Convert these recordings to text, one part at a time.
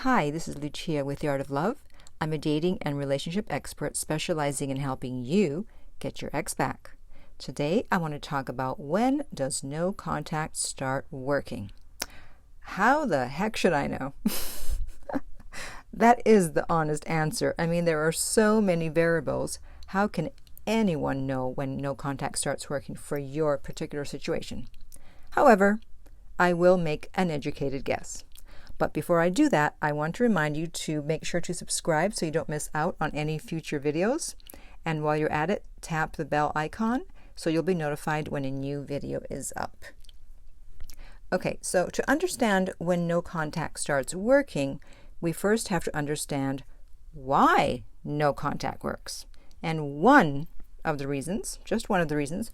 Hi, this is Lucia with The Art of Love. I'm a dating and relationship expert specializing in helping you get your ex back. Today, I want to talk about when does no contact start working? How the heck should I know? That is the honest answer. I mean, there are so many variables. How can anyone know when no contact starts working for your particular situation? However, I will make an educated guess. But before I do that, I want to remind you to make sure to subscribe so you don't miss out on any future videos. And while you're at it, tap the bell icon so you'll be notified when a new video is up. Okay, so to understand when no contact starts working, we first have to understand why no contact works. And one of the reasons, just one of the reasons,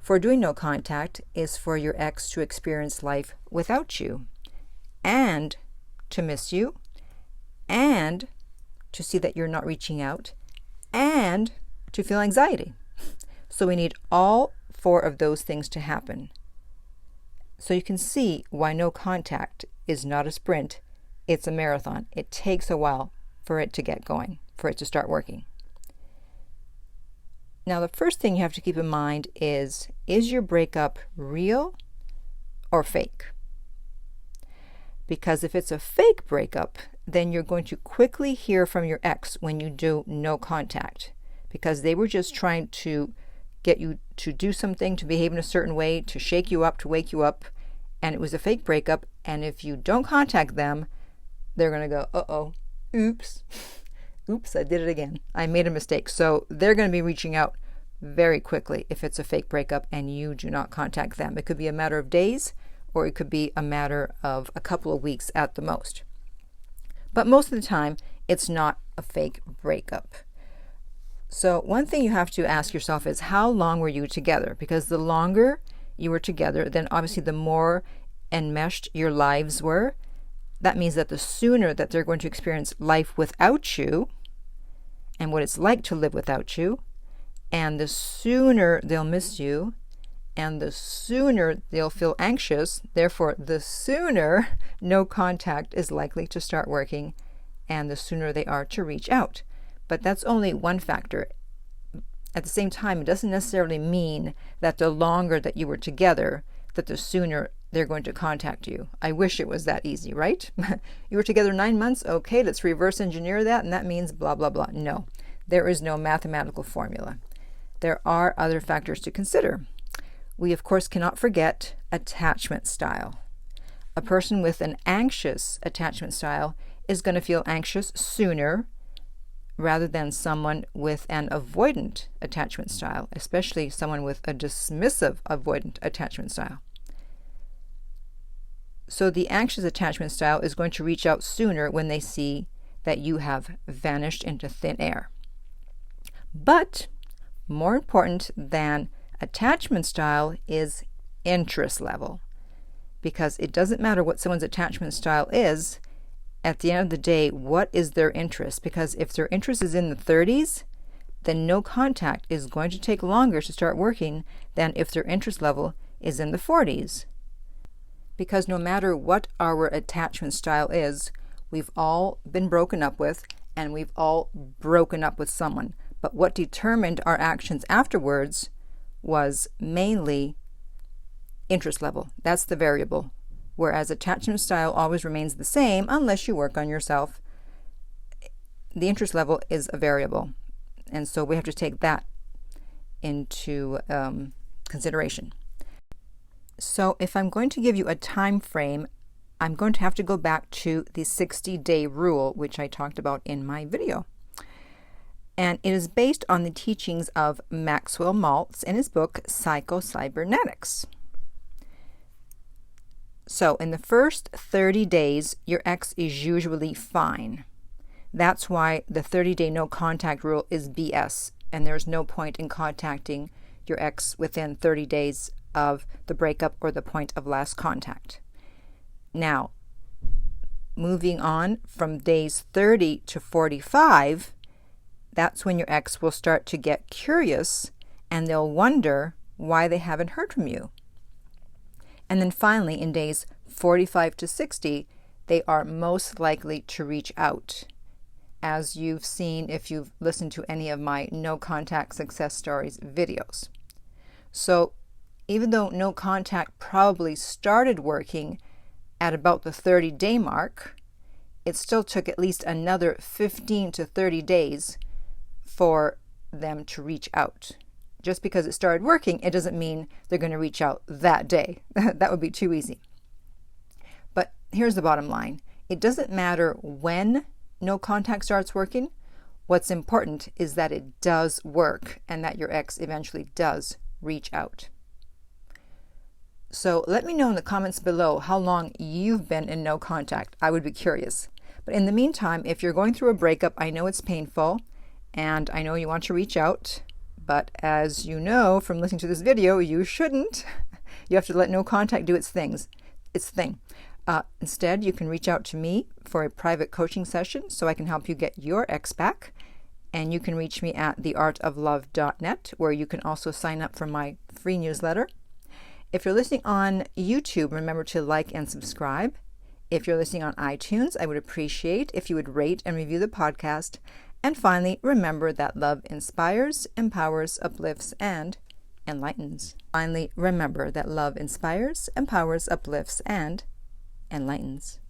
for doing no contact is for your ex to experience life without you, and to miss you, and to see that you're not reaching out, and to feel anxiety. So we need all four of those things to happen. So you can see why no contact is not a sprint, it's a marathon. It takes a while for it to get going, for it to start working. Now, the first thing you have to keep in mind is your breakup real or fake? Because if it's a fake breakup, then you're going to quickly hear from your ex when you do no contact, because they were just trying to get you to do something, to behave in a certain way, to shake you up, to wake you up, and it was a fake breakup. And if you don't contact them, they're going to go, uh-oh, oops, I did it again. I made a mistake. So they're going to be reaching out very quickly if it's a fake breakup and you do not contact them. It could be a matter of days, or it could be a matter of a couple of weeks at the most. But most of the time, it's not a fake breakup. So one thing you have to ask yourself is, how long were you together? Because the longer you were together, then obviously the more enmeshed your lives were. That means that the sooner that they're going to experience life without you and what it's like to live without you, and the sooner they'll miss you, and the sooner they'll feel anxious, therefore the sooner no contact is likely to start working, and the sooner they are to reach out. But that's only one factor. At the same time, it doesn't necessarily mean that the longer that you were together, that the sooner they're going to contact you. I wish it was that easy, right? You were together 9 months, okay, let's reverse engineer that, and that means blah, blah, blah. No, there is no mathematical formula. There are other factors to consider. We, of course, cannot forget attachment style. A person with an anxious attachment style is going to feel anxious sooner rather than someone with an avoidant attachment style, especially someone with a dismissive avoidant attachment style. So the anxious attachment style is going to reach out sooner when they see that you have vanished into thin air. But more important than attachment style is interest level, because it doesn't matter what someone's attachment style is. At the end of the day, what is their interest? Because if their interest is in the 30s, then no contact is going to take longer to start working than if their interest level is in the 40s. Because no matter what our attachment style is, we've all been broken up with, and we've all broken up with someone. But what determined our actions afterwards was mainly interest level. That's the variable. Whereas attachment style always remains the same unless you work on yourself. The interest level is a variable. And so we have to take that into consideration. So if I'm going to give you a time frame, I'm going to have to go back to the 60-day rule, which I talked about in my video. And it is based on the teachings of Maxwell Maltz in his book, Psycho-Cybernetics. So in the first 30 days, your ex is usually fine. That's why the 30-day no contact rule is BS, and there's no point in contacting your ex within 30 days of the breakup or the point of last contact. Now, moving on from days 30 to 45, that's when your ex will start to get curious, and they'll wonder why they haven't heard from you. And then finally, in days 45 to 60, they are most likely to reach out, as you've seen if you've listened to any of my no contact success stories videos. So even though no contact probably started working at about the 30-day mark, it still took at least another 15 to 30 days for them to reach out. Just because it started working, it doesn't mean they're going to reach out that day. That would be too easy. But here's the bottom line. It doesn't matter when no contact starts working. What's important is that it does work and that your ex eventually does reach out. So let me know in the comments below how long you've been in no contact. I would be curious. But in the meantime, if you're going through a breakup, I know it's painful and I know you want to reach out. But as you know from listening to this video, you shouldn't. You have to let no contact do its thing. Instead, you can reach out to me for a private coaching session so I can help you get your ex back. And you can reach me at theartoflove.net, where you can also sign up for my free newsletter. If you're listening on YouTube, remember to like and subscribe. If you're listening on iTunes, I would appreciate if you would rate and review the podcast. And finally, remember that love inspires, empowers, uplifts, and enlightens. Finally, remember that love inspires, empowers, uplifts, and enlightens.